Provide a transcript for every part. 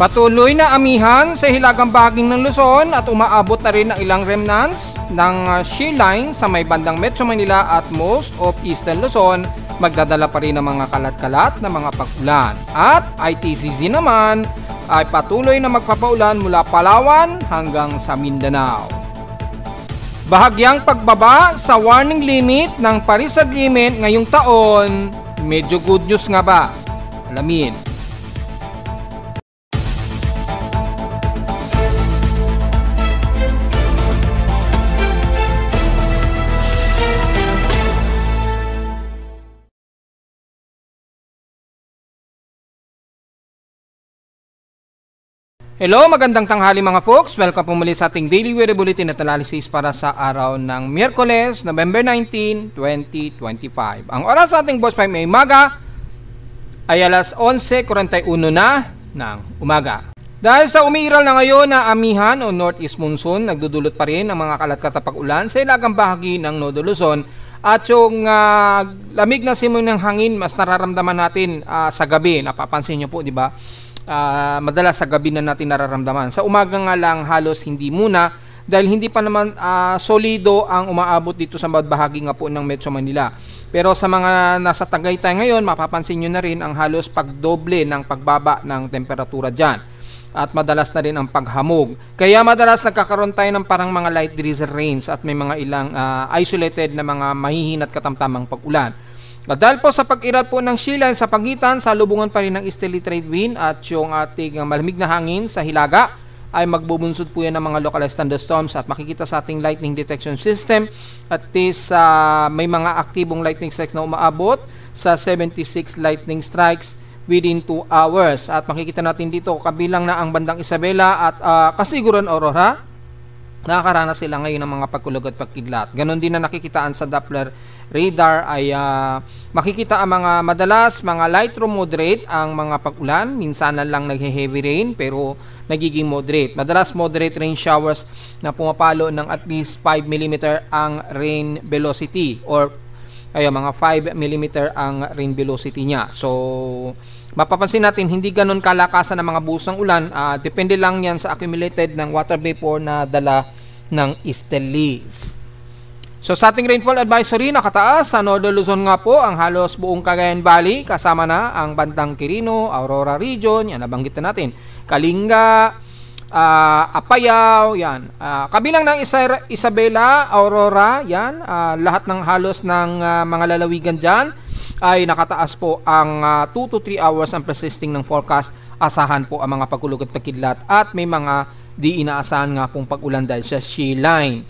Patuloy na amihan sa hilagang bahagi ng Luzon at umaabot na rin ang ilang remnants ng shear line sa may bandang Metro Manila at most of Eastern Luzon. Magdadala pa rin ng mga kalat-kalat na mga pag-ulan. At ITCZ naman ay patuloy na magpapaulan mula Palawan hanggang sa Mindanao. Bahagyang pagbaba sa warning limit ng Paris Agreement ngayong taon. Medyo good news nga ba? Alamin. Hello, magandang tanghali mga folks. Welcome po muli sa ating Daily Weather Bulletin at analysis para sa araw ng Miyerkules, November 19, 2025. Ang oras sa ating Boss 5 may umaga ay alas 11:41 na ng umaga. Dahil sa umiiral na ngayon na amihan o northeast monsoon, nagdudulot pa rin ang mga kalat-katapag ulan sa ilagang bahagi ng Nodo Luzon. At yung lamig na simoy ng hangin, mas nararamdaman natin sa gabi. Napapansin nyo po, di ba? Madalas sa gabi na natin nararamdaman. Sa umaga nga lang halos hindi muna dahil hindi pa naman solido ang umaabot dito sa bahagi nga po ng Metro Manila. Pero sa mga nasa Tagaytay ngayon, mapapansin nyo na rin ang halos pagdoble ng pagbaba ng temperatura dyan. At madalas na rin ang paghamog. Kaya madalas nagkakaroon tayo ng parang mga light drizzle rains at may mga ilang isolated na mga mahihinat katamtamang pag-ulan. Dahil po sa pag-iral po ng shear line sa pagitan, salubungan pa rin ng easterly trade wind at yung ating malamig na hangin sa hilaga ay magbubunsod po yan ng mga localized thunderstorms at makikita sa ating lightning detection system at least may mga aktibong lightning strikes na umaabot sa 76 lightning strikes within 2 hours. At makikita natin dito kabilang na ang bandang Isabela at Kasiguran, Aurora. Nakakaranas sila ngayon ng mga pagkulog at pagkidlat. Ganon din na nakikitaan sa Doppler radar ay makikita ang mga madalas, mga light to moderate ang mga pag-ulan. Minsan lang naghe-heavy rain pero nagiging moderate. Madalas moderate rain showers na pumapalo ng at least 5 mm ang rain velocity or mga 5 mm ang rain velocity niya. So mapapansin natin hindi ganon kalakasan ng mga busang ulan. Depende lang yan sa accumulated ng water vapor na dala ng easterlies. So sa ating rainfall advisory, nakataas sa Northern Luzon nga po ang halos buong Cagayan Valley, kasama na ang bandang Quirino, Aurora Region, yan nabanggit na natin, Kalinga, Apayao, yan. Kabilang ng Isabela, Aurora, yan, lahat ng halos ng mga lalawigan dyan ay nakataas po ang 2 to 3 hours ang persisting ng forecast. Asahan po ang mga pagkulog at pagkidlat at may mga di inaasahan nga pong pag-ulan dahil sa shear line.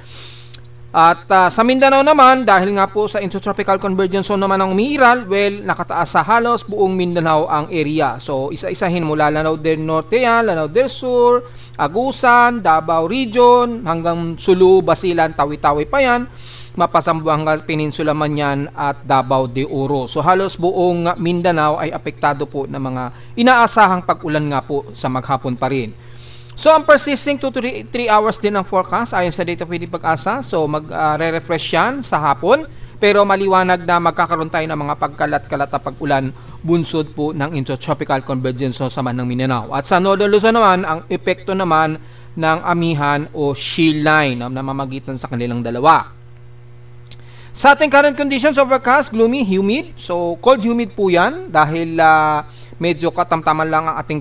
At sa Mindanao naman, dahil nga po sa Intertropical Convergence Zone naman ang umiiral, well, nakataas sa halos buong Mindanao ang area. So, isa-isahin mula Lanao del Norte yan, Lanao del Sur, Agusan, Davao Region, hanggang Sulu, Basilan, Tawi-Tawi pa yan, Mapasambuanga Peninsula man yan at Davao de Oro. So, halos buong Mindanao ay apektado po ng mga inaasahang pag-ulan nga po sa maghapon pa rin. So, ang persisting 2 to 3 hours din ang forecast ayon sa data pwede pag-asa. So, mag-refresh yan sa hapon. Pero maliwanag na magkakaroon tayo ng mga pagkalat-kalat na pag-ulan bunsod po ng Intertropical Convergence Zone sa ng Mindanao. At sa Northern Luzon naman, ang epekto naman ng amihan o shear line na namamagitan sa kanilang dalawa. Sa ating current conditions, overcast, gloomy, humid. So, cold humid po yan dahil medyo katamtaman lang ang ating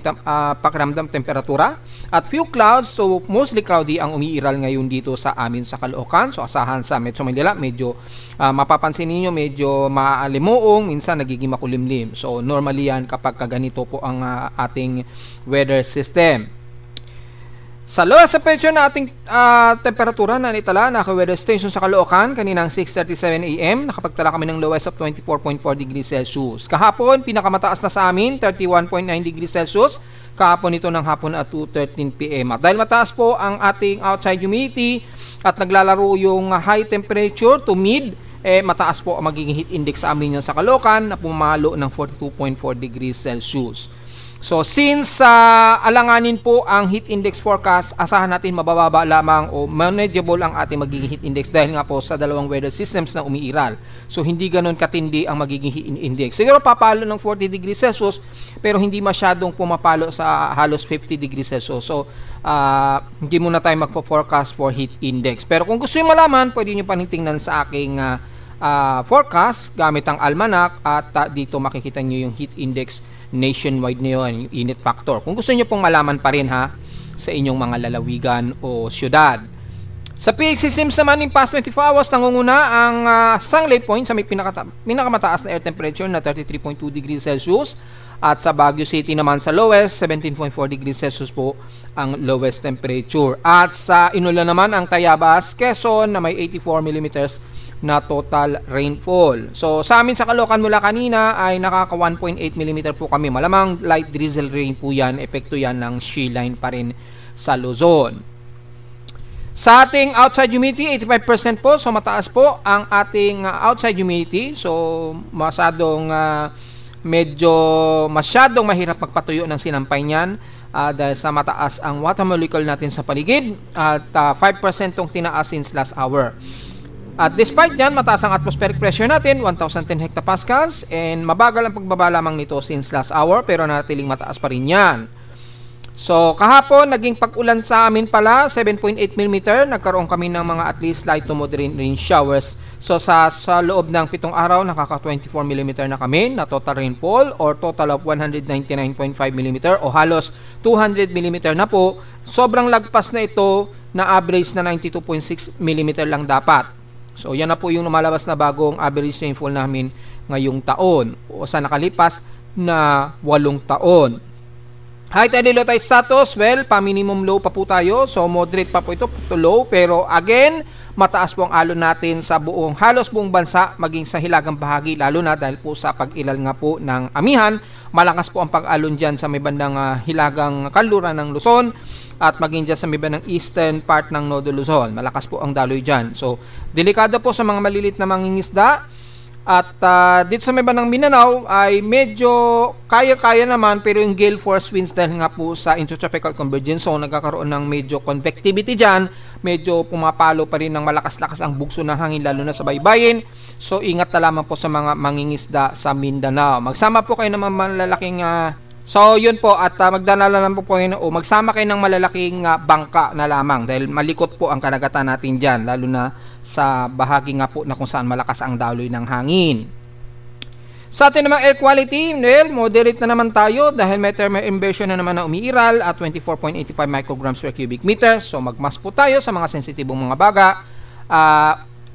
pakiramdam temperatura. At few clouds, so mostly cloudy ang umiiral ngayon dito sa amin sa Caloocan. So asahan sa Metro Manila, medyo mapapansin niyo medyo maalimuong, minsan nagiging makulimlim. So normally yan kapag ganito po ang ating weather system. Sa lowest temperature na ating temperatura na nitala, naka-weather station sa Caloocan, kaninang 6:37 AM, nakapagtala kami ng lowest of 24.4 degrees Celsius. Kahapon, pinakamataas na sa amin, 31.9 degrees Celsius. Kahapon ito ng hapon at 2:13 PM. At dahil mataas po ang ating outside humidity at naglalaro yung high temperature to mid, mataas po ang magiging heat index sa amin yan sa Caloocan na pumalo ng 42.4 degrees Celsius. So since alanganin po ang heat index forecast, asahan natin mabababa lamang o manageable ang ating magiging heat index dahil nga po sa dalawang weather systems na umiiral. So hindi ganun katindi ang magiging heat index. Siguro papalo ng 40 degrees Celsius pero hindi masyadong pumapalo sa halos 50 degrees Celsius. So hindi muna tayo magpo-forecast for heat index. Pero kung gusto niyo malaman, pwede niyo panitingnan sa aking forecast gamit ang almanac at dito makikita niyo yung heat index nationwide na yun, yung init factor. Kung gusto niyo pong malaman pa rin sa inyong mga lalawigan o syudad. Sa PX systems naman in past 24 hours, nangunguna ang sunlight point sa may pinakamataas na air temperature na 33.2 degrees Celsius. At sa Baguio City naman sa lowest, 17.4 degrees Celsius po ang lowest temperature. At sa Inulan naman ang Tayabas, Quezon na may 84 millimeters na total rainfall. So sa amin sa Caloocan mula kanina ay nakaka 1.8 mm po kami. Malamang light drizzle rain po yan. Epekto yan ng shear line pa rin sa Luzon. Sa ating outside humidity, 85% po. So mataas po ang ating outside humidity. So masyadong mahirap magpatuyo ng sinampay niyan dahil sa mataas ang water molecule natin sa paligid. At 5% tong tinaas since last hour. At despite yan, mataas ang atmospheric pressure natin, 1010 hectopascals, and mabagal ang pagbaba lamang nito since last hour, pero natiling mataas pa rin yan. So, kahapon, naging pag-ulan sa amin pala, 7.8 mm, nagkaroon kami ng mga at least light to moderate rain showers. So, sa loob ng 7 araw, nakaka 24 mm na kami na total rainfall, or total of 199.5 mm, o halos 200 mm na po. Sobrang lagpas na ito, na average na 92.6 mm lang dapat. So, yan na po yung lumalabas na bagong average rainfall namin ngayong taon o sa nakalipas na 8 taon. High tide, low tide status, well, pa-minimum low pa po tayo. So, moderate pa po ito to low. Pero again, mataas po ang alon natin sa halos buong bansa, maging sa hilagang bahagi, lalo na dahil po sa pag-ilal nga po ng amihan. Malakas po ang pag-alon dyan sa may bandang hilagang kanluran ng Luzon. At maging dyan sa may ng eastern part ng Nodo Luzon. Malakas po ang daloy dyan. So, delikado po sa mga malilit na mangingisda. At dito sa may ng Mindanao ay medyo kaya-kaya naman, pero yung gale force winds dahil nga po sa intertropical convergence zone, nagkakaroon ng medyo convectivity dyan. Medyo pumapalo pa rin ng malakas-lakas ang bugso ng hangin, lalo na sa baybayin. So, ingat na lamang po sa mga mangingisda sa Mindanao. Magsama po kayo ng mga malalaking so, yun po, at magdalala lang po kayo o magsama kayo ng malalaking bangka na lamang dahil malikot po ang karagatan natin dyan, lalo na sa bahagi nga po na kung saan malakas ang daloy ng hangin. Sa atin namang air quality, well, moderate na naman tayo dahil may thermal inversion na naman na umiiral at 24.85 micrograms per cubic meter. So, magmas po tayo sa mga sensitibong mga baga.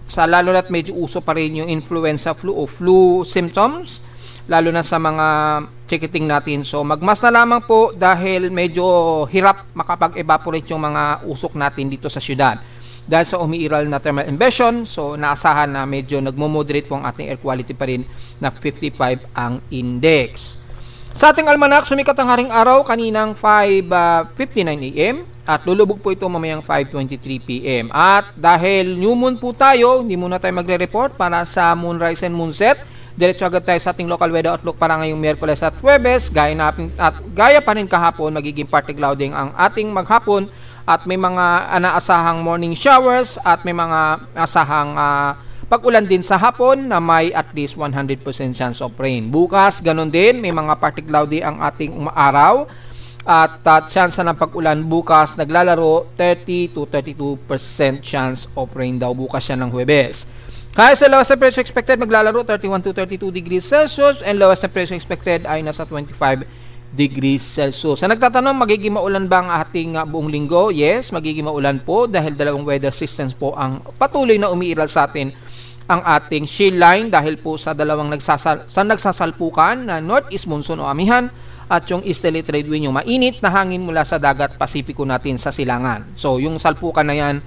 Sa lalo na't medyo uso pa rin yung influenza flu o flu symptoms, lalo na sa mga checketing natin. So, magmas na lamang po dahil medyo hirap makapag-evaporate yung mga usok natin dito sa syudad. Dahil sa umiiral na thermal inversion, so naasahan na medyo nagmo-moderate po ang ating air quality pa rin na 55 ang index. Sa ating almanac, sumikat ang haring araw kaninang 5:59 AM at lulubog po ito mamayang 5:23 PM. At dahil new moon po tayo, hindi muna tayo magre-report para sa moonrise and moonset. Diretso agad tayo sa ating local weather outlook para ngayong Miyerkules at Huwebes. Gaya pa rin kahapon, magiging partly clouding ang ating maghapon at may mga naasahang morning showers at may mga asahang pag-ulan din sa hapon na may at least 100% chance of rain. Bukas, ganun din, may mga partly cloudy ang ating araw at chance ng pag-ulan bukas naglalaro 30 to 32% chance of rain daw bukas yan ng Huwebes. Kaya sa lowest temperature expected maglalaro 31 to 32 degrees Celsius and lowest temperature expected ay nasa 25 degrees Celsius. Sa nagtatanong, magiging maulan ba ang ating buong linggo? Yes, magiging maulan po dahil dalawang weather systems po ang patuloy na umiiral sa atin ang ating shear line dahil po sa dalawang nagsasalpukan na northeast monsoon o amihan at yung easterly trade wind, yung mainit na hangin mula sa dagat Pasipiko natin sa silangan. So, yung salpukan na yan,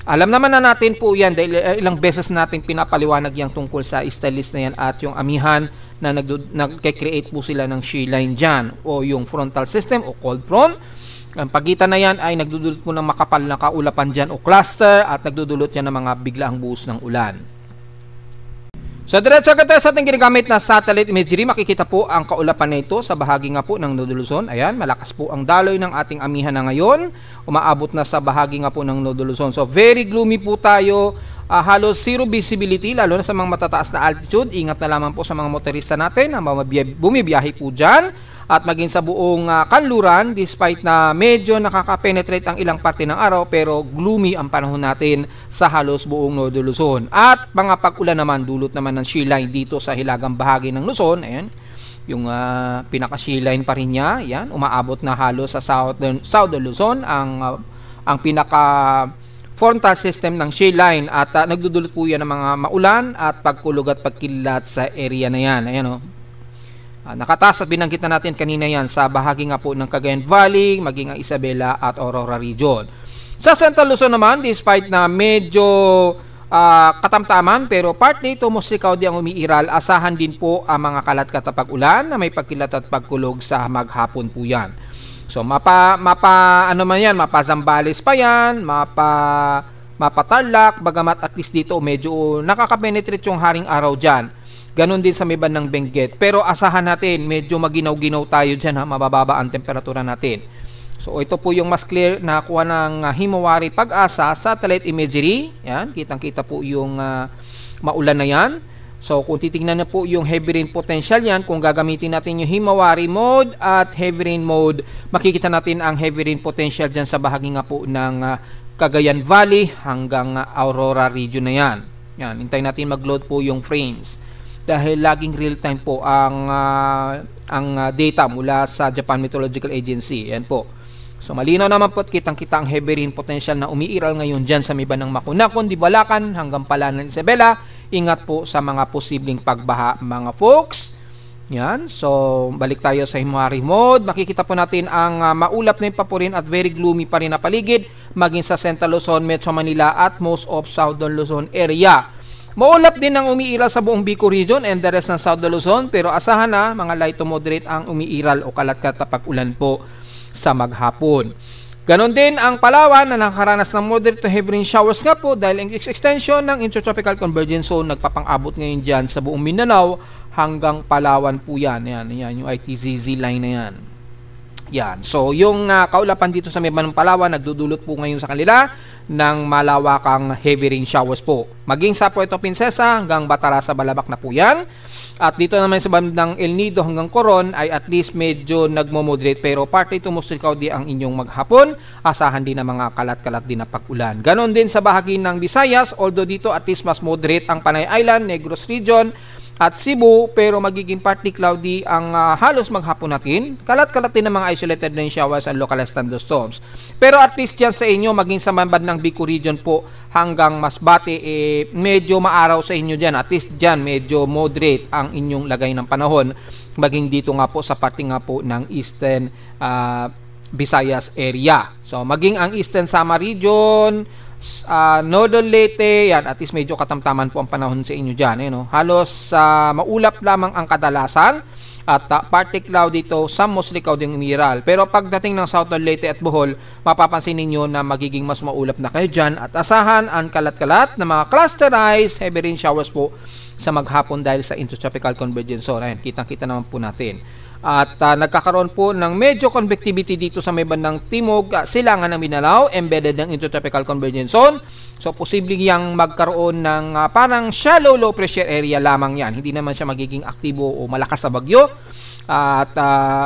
alam naman na natin po yan dahil ilang beses natin pinapaliwanag yung tungkol sa easterlies na yan at yung amihan na nag-create po sila ng shear line dyan o yung frontal system o cold front. Ang pagitan na yan ay nagdudulot po ng makapal na kaulapan dyan o cluster at nagdudulot yan ng mga biglaang buhos ng ulan. So diretso agad tayo sa ating ginagamit na satellite imagery. Makikita po ang kaulapan na ito sa bahagi nga po ng Nodo Luzon. Ayan, malakas po ang daloy ng ating amihan na ngayon. Umaabot na sa bahagi nga po ng Nodo Luzon. So very gloomy po tayo. Halos zero visibility, lalo na sa mga matataas na altitude. Ingat na lamang po sa mga motorista natin na bumibiyahe po dyan. At maging sa buong kanluran, despite na medyo nakaka-penetrate ang ilang parte ng araw, pero gloomy ang panahon natin sa halos buong Nodo Luzon. At mga pag-ulan naman, dulot naman ng shear line dito sa hilagang bahagi ng Luzon. Ayan, yung pinaka-shear line pa rin niya. Ayan, umaabot na halos sa southern Luzon ang pinaka-frontal system ng shear line. At nagdudulot po yan ng mga maulan at pagkulog at pagkilat sa area na yan. Ayan, nakataas at binanggit na natin kanina yan sa bahagi nga po ng Cagayan Valley, maging ang Isabela at Aurora region. Sa Central Luzon naman, despite na medyo katamtaman, pero partly tumusikaw di ang umiiral, asahan din po ang mga kalat-kat na pag-ulan na may pagkilat at pagkulog sa maghapon po yan. So mapa-Zambales pa yan, mapa-Tarlac, bagamat at least dito medyo nakaka-penetrate yung haring araw dyan. Ganon din sa may bandang Benguet. Pero asahan natin, medyo maginaw-ginaw tayo dyan, mabababa ang temperatura natin. So ito po yung mas clear na kuha ng Himawari Pag-asa satellite imagery. Yan, kitang-kita po yung maulan na yan. So kung titingnan na po yung heavy rain potential yan, kung gagamitin natin yung Himawari mode at heavy rain mode, makikita natin ang heavy rain potential dyan sa bahagi nga po ng Cagayan Valley hanggang Aurora region na yan. Yan, hintayin natin mag-load po yung frames. Dahil laging real time po ang data mula sa Japan Meteorological Agency. Yan po. So malinaw naman po at kitang-kita ang heavy rain potential na umiiral ngayon dyan sa may bandang Makunakon, Dibalacan hanggang Palanan, Isabela. Ingat po sa mga posibleng pagbaha mga folks. Yan. So balik tayo sa Himawari mode. Makikita po natin ang maulap na ipapurin at very gloomy pa rin na paligid maging sa Central Luzon, Metro Manila at most of Southern Luzon area. Maulap din ang umiiral sa buong Bicol region and the rest ng Southern Luzon, pero asahan na mga light to moderate ang umiiral o kalat-kat na pag-ulan po sa maghapon. Ganon din ang Palawan na nakakaranas ng moderate to heavy rain showers nga po dahil ang extension ng Intertropical Convergence Zone nagpapang-abot ngayon dyan sa buong Mindanao hanggang Palawan po yan. Yan yung ITZZ line na yan. Yan. So yung kaulapan dito sa may bandang Palawan nagdudulot po ngayon sa kanila ng malawakang heavy rain showers po. Maging sa Puerto Princesa hanggang Batarasa, Balabak na po yan. At dito naman sa bandang El Nido hanggang Coron ay at least medyo nagmo-moderate pero partly tumusikaw di ang inyong maghapon. Asahan din ang mga kalat-kalat din na pag-ulan. Ganon din sa bahagi ng Visayas, although dito at least mas moderate ang Panay Island, Negros Region at Cebu, pero magiging partly cloudy ang halos maghapon natin. Kalat-kalat din ng mga isolated rain showers and localized thunderstorms. Pero at least dyan sa inyo, maging sa bandang Bicol region po hanggang Masbate, medyo maaraw sa inyo dyan. At least dyan, medyo moderate ang inyong lagay ng panahon. Maging dito nga po sa parte nga po ng Eastern Visayas area. So, maging ang Eastern Samar region, Northern Leyte, yan, at least medyo katamtaman po ang panahon sa inyo dyan. Halos maulap lamang ang kadalasan at partly cloudy dito, some mostly cloudy yung umiral. Pero pagdating ng Southern Leyte at Bohol, mapapansin ninyo na magiging mas maulap na kayo dyan at asahan ang kalat-kalat na mga clusterized heavy rain showers po sa maghapon dahil sa Intertropical Convergence Zone. Ayan, kitang-kita naman po natin. At nagkakaroon po ng medyo convectivity dito sa may bandang timog, silangan ng Mindanao, embedded ng Intertropical Convergence Zone. So, posibleng yang magkaroon ng parang shallow low pressure area lamang yan. Hindi naman siya magiging aktibo o malakas sa bagyo. At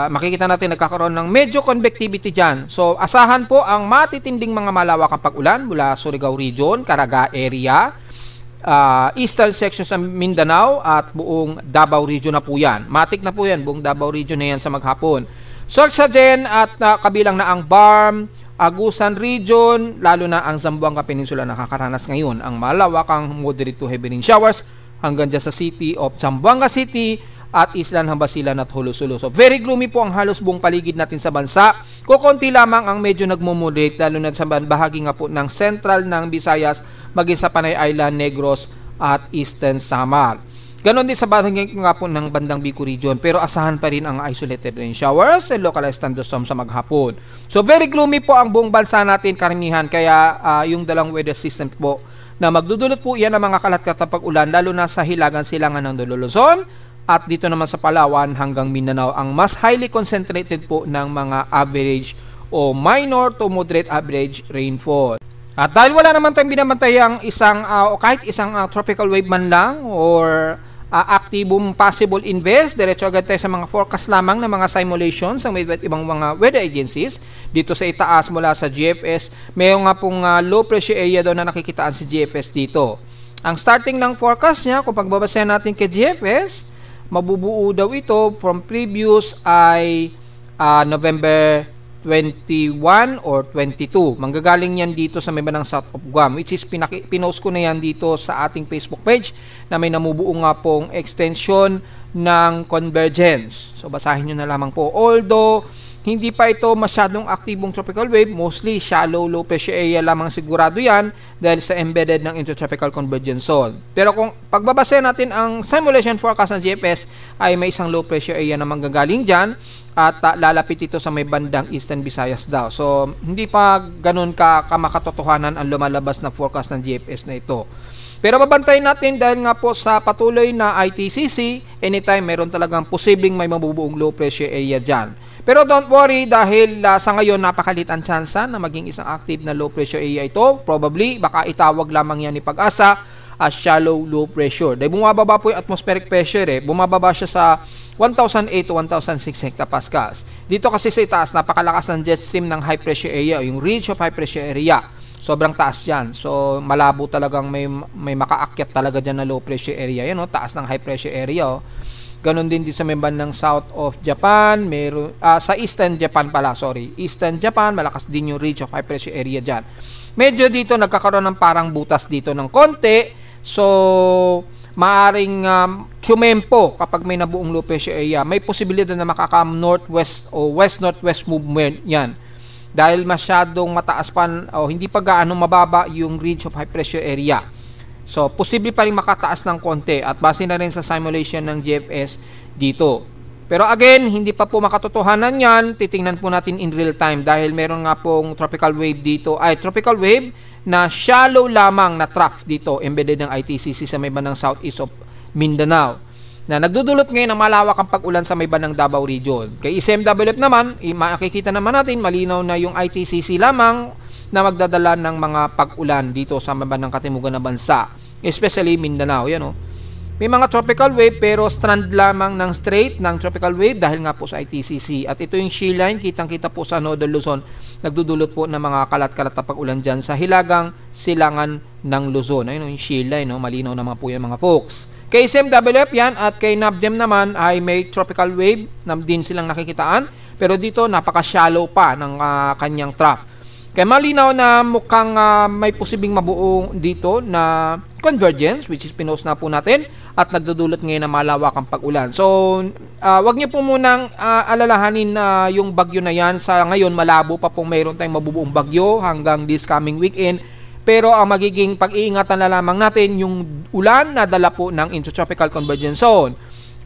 makikita natin nagkakaroon ng medyo convectivity dyan. So, asahan po ang matitinding mga malawakang pag-ulan mula Surigao Region, Caraga area, eastern section sa Mindanao at buong Davao region na po yan. Matik na po yan, buong Davao region na yan sa maghapon. Sorsogon at kabilang na ang Barm, Agusan region, lalo na ang Zamboanga Peninsula nakakaranas ngayon ang malawakang moderate to heavy rain showers hanggang dyan sa city of Zamboanga City at Islan, Hambasilan at Holo-Solo. So, very gloomy po ang halos buong paligid natin sa bansa. Kukunti lamang ang medyo nagmo-moderate lalo na sa bahagi nga po ng central ng Visayas, maging sa Panay Island, Negros at Eastern Samar. Ganon din sa bahagi nga po ng bandang Bicol region, pero asahan pa rin ang isolated rain showers and localized thunderstorms sa maghapon. So very gloomy po ang buong bansa natin karamihan, kaya yung dalang weather system po na magdudulot po yan ng mga kalat-katapag ulan lalo na sa hilagang silangan ng Luzon at dito naman sa Palawan hanggang Mindanao ang mas highly concentrated po ng mga average o minor to moderate average rainfall. At dahil wala naman tayong binabantayang isang o kahit isang tropical wave man lang or aktibong possible invest, diretso agad tayo sa mga forecast lamang ng mga simulations ng ibang mga weather agencies. Dito sa itaas mula sa GFS, mayroon nga pong low pressure area doon na nakikitaan si GFS dito. Ang starting ng forecast niya, kung pagbabasahin natin kay GFS, mabubuo daw ito from previous ay November 21 or 22. Manggagaling yan dito sa may banang South of Guam, which is pinost ko na yan dito sa ating Facebook page na may namubuo nga pong extension ng convergence. So basahin nyo na lamang po. Although hindi pa ito masyadong aktibong tropical wave, mostly shallow low pressure area lamang sigurado yan dahil sa embedded ng intertropical convergence zone. Pero kung pagbabasahin natin ang simulation forecast ng GFS ay may isang low pressure area na manggagaling dyan at lalapit ito sa may bandang Eastern Visayas daw. So hindi pa ganun kamakatotohanan ang lumalabas na forecast ng GFS na ito. Pero babantayin natin dahil nga po sa patuloy na ITCC, anytime meron talagang posibleng may mabubuong low pressure area dyan. Pero don't worry dahil sa ngayon napakalit ang tsansa na maging isang active na low pressure area ito. Probably baka itawag lamang yan ni Pag-asa as shallow low pressure. Dahil bumababa po yung atmospheric pressure bumababa siya sa 1,008 to 1,006 hectopascals. Dito kasi sa itaas napakalakas ng jet stream ng high pressure area, yung ridge of high pressure area. Sobrang taas yan. So malabo talagang may makaakyat talaga dyan na low pressure area. Yan taas ng high pressure area. Ganon din sa may bandang south of Japan, sa eastern Japan pala, Eastern Japan, malakas din yung ridge of high pressure area dyan. Medyo dito nagkakaroon ng parang butas dito ng konti. So, maaring tsumempo kapag may nabuong low pressure area. May posibilidad na makakam northwest o west-northwest movement yan. Dahil masyadong mataas pa o hindi pa gaano mababa yung ridge of high pressure area. So, posible pa rin makataas ng konti at base na rin sa simulation ng GFS dito. Pero again, hindi pa po makatotohanan yan. Titingnan po natin in real time dahil meron nga pong tropical wave dito, tropical wave na shallow lamang na trough dito embedded ng ITCC sa may bandang southeast of Mindanao na nagdudulot ngayon ng malawak ang pag-ulan sa may bandang Davao Region. Kay SMWF naman, makikita naman natin malinaw na yung ITCC lamang na magdadala ng mga pag-ulan dito sa bandang katimugan ng bansa, especially Mindanao. May mga tropical wave pero strand lamang ng straight ng tropical wave dahil nga po sa ITCC. At ito yung shear line, kitang-kita po sa Northern Luzon, nagdudulot po ng mga kalat-kalat na pag-ulan dyan sa hilagang silangan ng Luzon. Ayun yung shear line, malinaw naman po yan mga folks. Kay SMWF yan at kay NABGEM naman ay may tropical wave na din silang nakikitaan pero dito napaka-shallow pa ng kanyang trough. Kaya malinaw na mukhang may posibleng mabuo dito na convergence which is pinost na po natin at nagdudulot ngayon ng malawakang pag-ulan. So, wag niyo po munang alalahanin na yung bagyo na yan. Sa ngayon, malabo pa pong mayroon tayong mabubuong bagyo hanggang this coming weekend. Pero ang magiging pag-iingatan na lamang natin yung ulan na dala po ng intertropical convergence zone.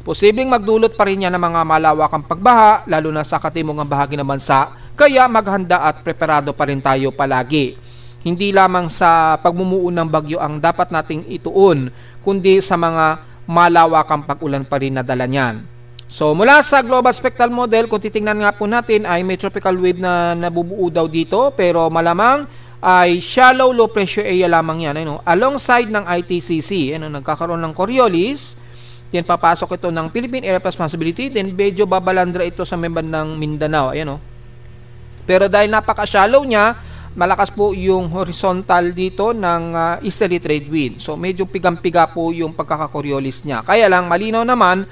Posibleng magdulot pa rin yan ng mga malawakang pagbaha, lalo na sa katimungang bahagi ng bansa. Kaya maghanda at preparado pa rin tayo palagi. Hindi lamang sa pagmumuo ng bagyo ang dapat nating ituon, kundi sa mga malawakang pag-ulan pa rin na dala niyan. So mula sa Global Spectral Model, kung titingnan nga po natin ay may tropical wave na nabubuo daw dito, pero malamang ay shallow low pressure area lamang yan. Alongside ng ITCC, nagkakaroon ng Coriolis, then papasok ito ng Philippine Area of Responsibility, then medyo babalandra ito sa member ng Mindanao. Pero dahil napaka-shallow niya, malakas po yung horizontal dito ng easterly trade wind. So medyo pigang-piga po yung pagkaka-Coriolis niya. Kaya lang malinaw naman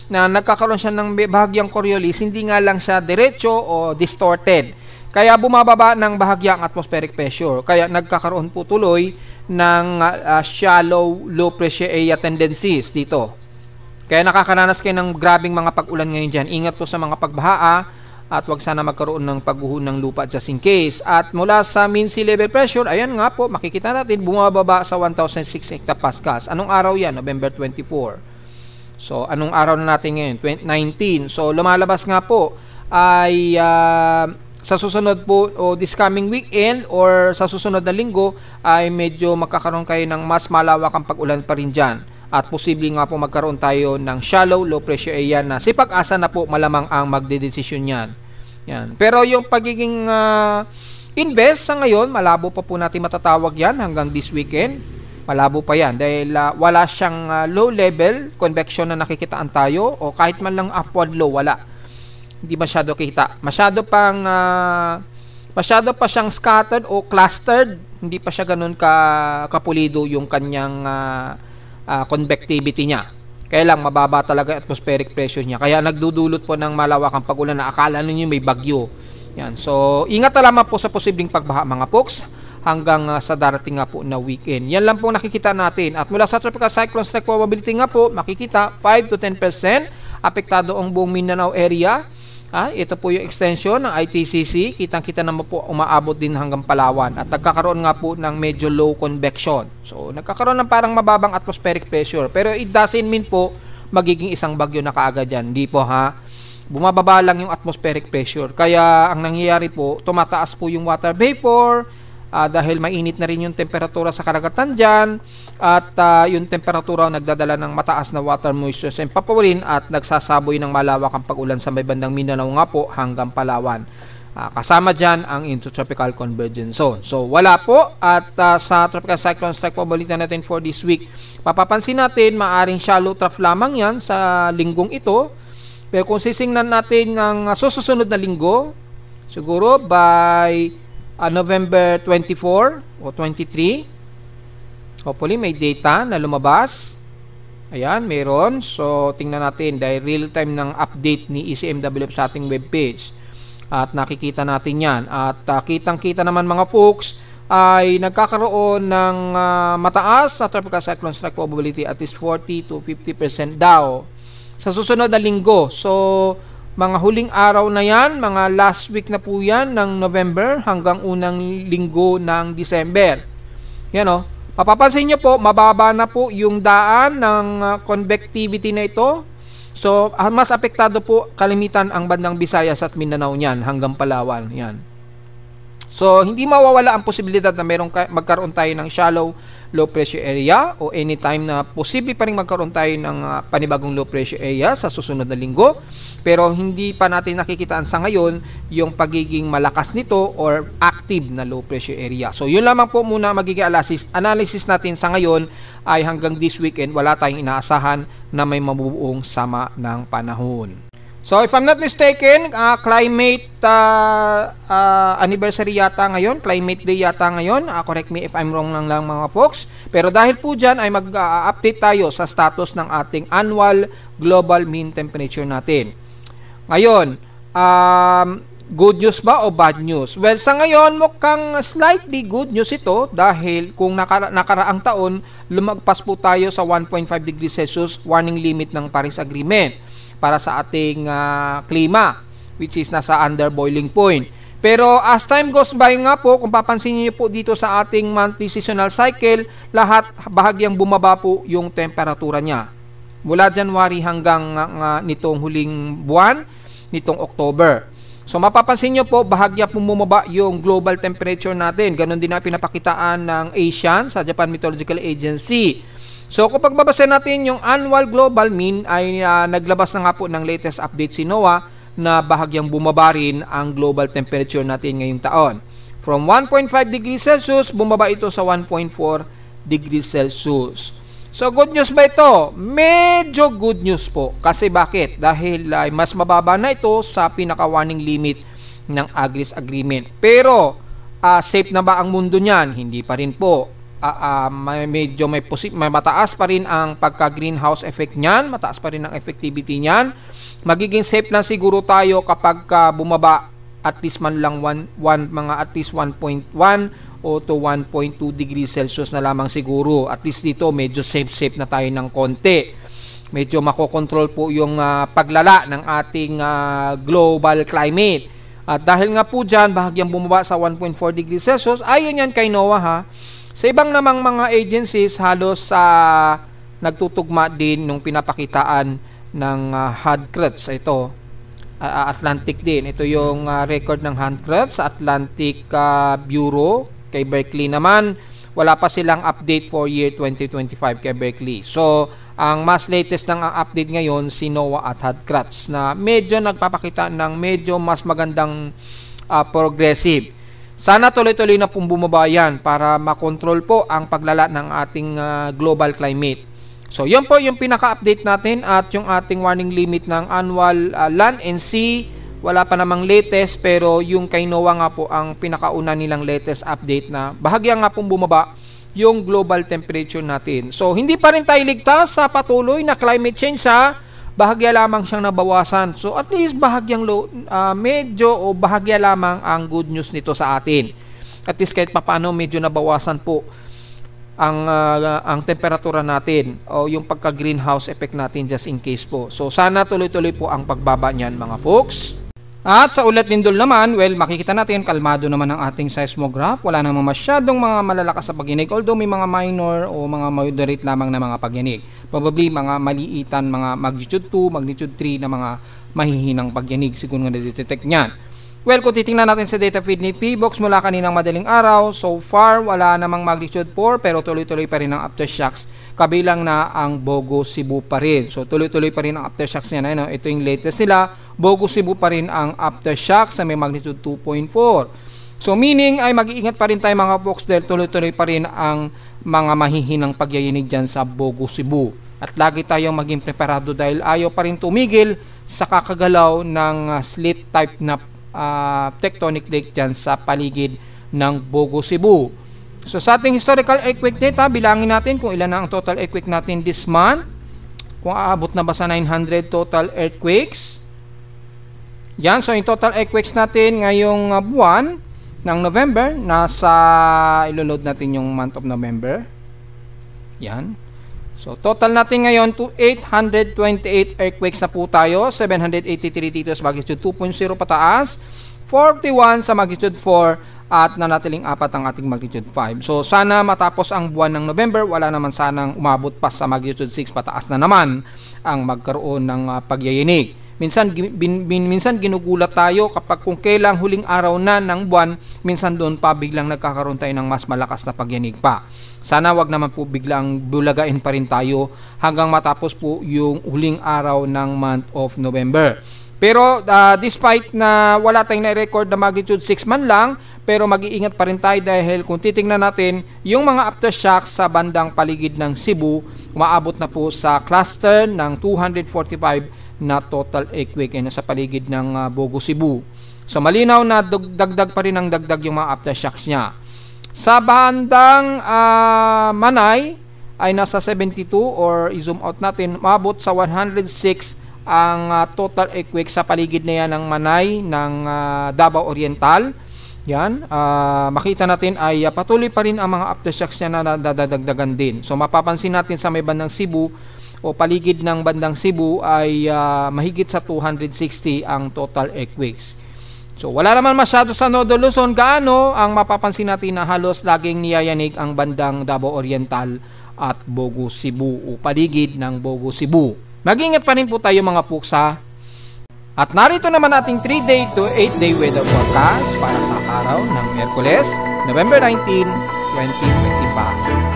na nagkakaroon siya ng bahagyang Coriolis, hindi nga lang siya diretso o distorted. Kaya bumababa ng bahagyang atmospheric pressure. Kaya nagkakaroon po tuloy ng shallow low pressure area tendencies dito. Kaya nakakaranas kayo ng grabing mga pag-ulan ngayon dyan. Ingat po sa mga pagbaha at wag sana magkaroon ng pagguho ng lupa just in case. At mula sa mean sea level pressure, ayan nga po, makikita natin bumababa sa 1,006 hectopascals. Anong araw yan? November 24. So, anong araw na natin ngayon? 19. So, lumalabas nga po ay sa susunod po o this coming weekend or sa susunod na linggo ay medyo magkakaroon kayo ng mas malawakang pag-ulan pa rin dyan. At posible nga po magkaroon tayo ng shallow, low pressure area na si Pag-asa na po malamang ang magdedesisyon yan. Yan. Pero yung pagiging invest sa ngayon, malabo pa po natin matatawag yan hanggang this weekend. Malabo pa yan dahil wala siyang low level convection na nakikitaan tayo o kahit man lang upward low, wala. Hindi masyado kita. Masyado pa siyang scattered o clustered. Hindi pa siya ganun kapulido yung kanyang convectivity niya. Kaya lang mababa talaga atmospheric pressure niya. Kaya nagdudulot po ng malawakang pag-ulan na akala ninyo may bagyo. Yan. So, ingat na lamang po sa posibleng pagbaha mga folks hanggang sa darating nga po na weekend. Yan lang po nakikita natin. At mula sa tropical cyclone strike probability nga po, makikita 5 to 10% apektado ang buong Mindanao area. Ito po yung extension ng ITCC. Kitang-kita naman po umaabot din hanggang Palawan. At nagkakaroon nga po ng medyo low convection. So, nagkakaroon ng parang mababang atmospheric pressure. Pero it doesn't mean po magiging isang bagyo na kaagad yan. Hindi po ha. Bumababa lang yung atmospheric pressure. Kaya ang nangyayari po, tumataas po yung water vapor. Dahil mainit na rin yung temperatura sa karagatan dyan at yung temperatura nagdadala ng mataas na water moisture sa evaporin at nagsasaboy ng malawak ang pag-ulan sa may bandang Mindanao nga po hanggang Palawan. Kasama dyan ang intertropical convergence zone. So wala po at sa tropical cyclone strike probability natin for this week, mapapansin natin maaring shallow trough lamang yan sa linggong ito. Pero kung sisingnan natin ng susunod na linggo, siguro by November 24 o 23. Hopefully may data na lumabas. Ayan, meron. So, tingnan natin dahil real-time ng update ni ECMWF sa ating webpage. At nakikita natin yan. At kitang-kita naman mga folks ay nagkakaroon ng mataas sa tropical cyclone strike probability at least 40 to 50% daw sa susunod na linggo. So, mga huling araw na yan, mga last week na po yan ng November hanggang unang linggo ng December. Yan o. Mapapansin nyo po, mababa na po yung daan ng convectivity na ito. So, mas apektado po kalimitan ang bandang Visayas at Mindanao niyan hanggang Palawan. Yan. So, hindi mawawala ang posibilidad na magkaroon tayo ng shallow low pressure area o anytime na posible pa rin magkaroon tayo ng panibagong low pressure area sa susunod na linggo. Pero hindi pa natin nakikitaan sa ngayon yung pagiging malakas nito or active na low pressure area. So, yun lamang po muna magiging analysis natin sa ngayon ay hanggang this weekend wala tayong inaasahan na may mabubuong sama ng panahon. So, if I'm not mistaken, climate anniversary yata ngayon, climate day yata ngayon. Correct me if I'm wrong lang mga folks. Pero dahil po dyan ay mag-update tayo sa status ng ating annual global mean temperature natin. Ngayon, good news ba o bad news? Well, sa ngayon, mukhang slightly good news ito dahil kung nakaraang taon, lumagpas po tayo sa 1.5 degrees Celsius warning limit ng Paris Agreement para sa ating klima, which is nasa under boiling point. Pero as time goes by nga po, kung papansin niyo po dito sa ating monthly seasonal cycle, lahat bahagyang bumaba po yung temperatura niya. Mula January hanggang nitong huling buwan, nitong October. So mapapansin nyo po, bahagya po bumaba yung global temperature natin. Ganon din na pinapakitaan ng ASEAN sa Japan Meteorological Agency. So kung pagbabasa natin yung annual global mean ay naglabas na nga po ng latest update si NOAA na bahagyang bumaba rin ang global temperature natin ngayong taon. From 1.5 degrees Celsius, bumaba ito sa 1.4 degrees Celsius. So good news ba ito? Medyo good news po. Kasi bakit? Dahil mas mababa na ito sa pinaka-warning limit ng Agris Agreement. Pero safe na ba ang mundo niyan? Hindi pa rin po. Medyo may mataas pa rin ang pagka-greenhouse effect niyan, mataas pa rin ang effectivity niyan. Magiging safe lang siguro tayo kapag bumaba at least man lang mga at least 1.1 o to 1.2 degrees Celsius na lamang siguro. At least dito medyo safe na tayo ng konti. Medyo makokontrol po yung paglala ng ating global climate. At dahil nga po dyan, bahagyang bumaba sa 1.4 degrees Celsius, ayon yan kay NOAA ha. Sa ibang namang mga agencies, halos nagtutugma din nung pinapakitaan ng HADCRETS. Ito, Atlantic din. Ito yung record ng Handcrafts sa Atlantic Bureau. Kay Berkeley naman, wala pa silang update for year 2025 kay Berkeley. So, ang mas latest ng update ngayon si NOAA at Handcrafts na medyo nagpapakita ng medyo mas magandang progressive. Sana tuloy-tuloy na pong bumaba yan para makontrol po ang paglala ng ating global climate. So, yun po yung pinaka-update natin at yung ating warning limit ng annual land and sea. Wala pa namang latest pero yung kay NOAA nga po ang pinakauna nilang latest update na bahagya nga pong bumaba yung global temperature natin. So, hindi pa rin tayo ligtas sa patuloy na climate change ha. Bahagya lamang siyang nabawasan. So, at least bahagyang medyo o bahagya lamang ang good news nito sa atin. At least kahit papaano medyo nabawasan po ang temperatura natin o yung pagka-greenhouse effect natin just in case po. So, sana tuloy-tuloy po ang pagbaba niyan mga folks. At sa ulat lindol naman, well, makikita natin kalmado naman ang ating seismograph. Wala namang masyadong mga malalakas sa pagyanig. Although may mga minor o mga moderate lamang na mga pagyanig. Probably mga maliitan, mga magnitude 2, magnitude 3 na mga mahihinang pagyanig siguro nga na-detect niyan. Well, kung titingnan natin sa data feed ni PBox mula kaninang madaling araw, so far wala namang magnitude 4 pero tuloy-tuloy pa rin ang aftershocks. Kabilang na ang Bogo Cebu pa rin. So tuloy-tuloy pa rin ang aftershocks niya. Ano? Ito yung latest nila. Bogo Cebu pa rin ang aftershocks na may magnitude 2.4. So meaning ay mag-iingat pa rin tayo mga folks dahil tuloy-tuloy pa rin ang mga mahihinang pagyayinig dyan sa Bogo Cebu. At lagi tayong maging preparado dahil ayaw pa rin tumigil sa kakagalaw ng slit type na tectonic plate dyan sa paligid ng Bogo Cebu. So sa ating historical earthquake data, bilangin natin kung ilan na ang total earthquake natin this month. Kung aabot na ba sa 900 total earthquakes. Yan, so yung total earthquakes natin ngayong buwan ng November, nasa ilo-load natin yung month of November. Yan. So total natin ngayon to 828 earthquakes na po tayo, 783 dito sa magnitude 2.0 pataas, 41 sa magnitude 4 at nanatiling 4 ang ating magnitude 5. So sana matapos ang buwan ng November, wala naman sanang umabot pa sa magnitude 6 pataas na naman ang magkaroon ng pagyayinig. Minsan ginugulat tayo kapag kung kailang huling araw na ng buwan, minsan doon pa biglang nagkakaroon tayo ng mas malakas na pagyanig pa. Sana wag naman po biglang bulagain pa rin tayo hanggang matapos po yung huling araw ng month of November. Pero despite na wala tayong na-record na magnitude 6 man lang, pero mag-iingat pa rin tayo dahil kung titingnan natin yung mga aftershocks sa bandang paligid ng Cebu, umaabot na po sa cluster ng 245 na total earthquake na sa paligid ng Bogo Cebu. So malinaw na dagdag pa rin ang dagdag yung mga aftershocks niya. Sa bandang Manay ay nasa 72 or i-zoom out natin, maabot sa 106 ang total earthquake sa paligid na yan ng Manay ng Davao Oriental. Yan, makita natin ay patuloy pa rin ang mga aftershocks niya na dadagdagan din. So mapapansin natin sa may bandang Cebu o paligid ng bandang Cebu ay mahigit sa 260 ang total earthquakes. So wala naman masyado sa Nodo Luzon gaano ang mapapansin natin na halos laging niyayanig ang bandang Davao Oriental at Bogo Cebu o paligid ng Bogo Cebu. Mag-ingat pa rin po tayo mga puksa. At narito naman ating 3-day to 8-day weather forecast para sa araw ng Miyerkules, November 19, 2025.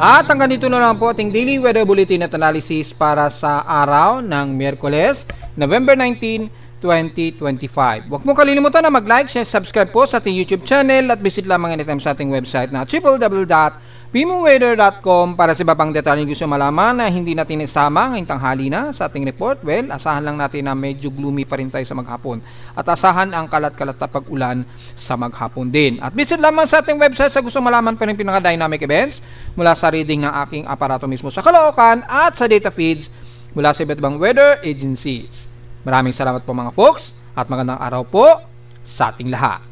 At hanggang dito na lang po ating daily weather bulletin at analysis para sa araw ng Miyerkules, November 19, 2025. Huwag mo kalilimutan na mag-like, share, subscribe po sa ating YouTube channel at visit lamang anytime sa ating website na www.pimoweather.com para sa iba pang detalye gusto malaman na hindi natin isama ngayong tanghali na sa ating report. Well, asahan lang natin na medyo gloomy pa rin tayo sa maghapon at asahan ang kalat-kalat na pag-ulan sa maghapon din. At visit lamang sa ating website sa gusto malaman pa rin pinaka-dynamic events mula sa reading ng aking aparato mismo sa Caloocan at sa data feeds mula sa iba't ibang weather agencies. Maraming salamat po mga folks at magandang araw po sa ating lahat.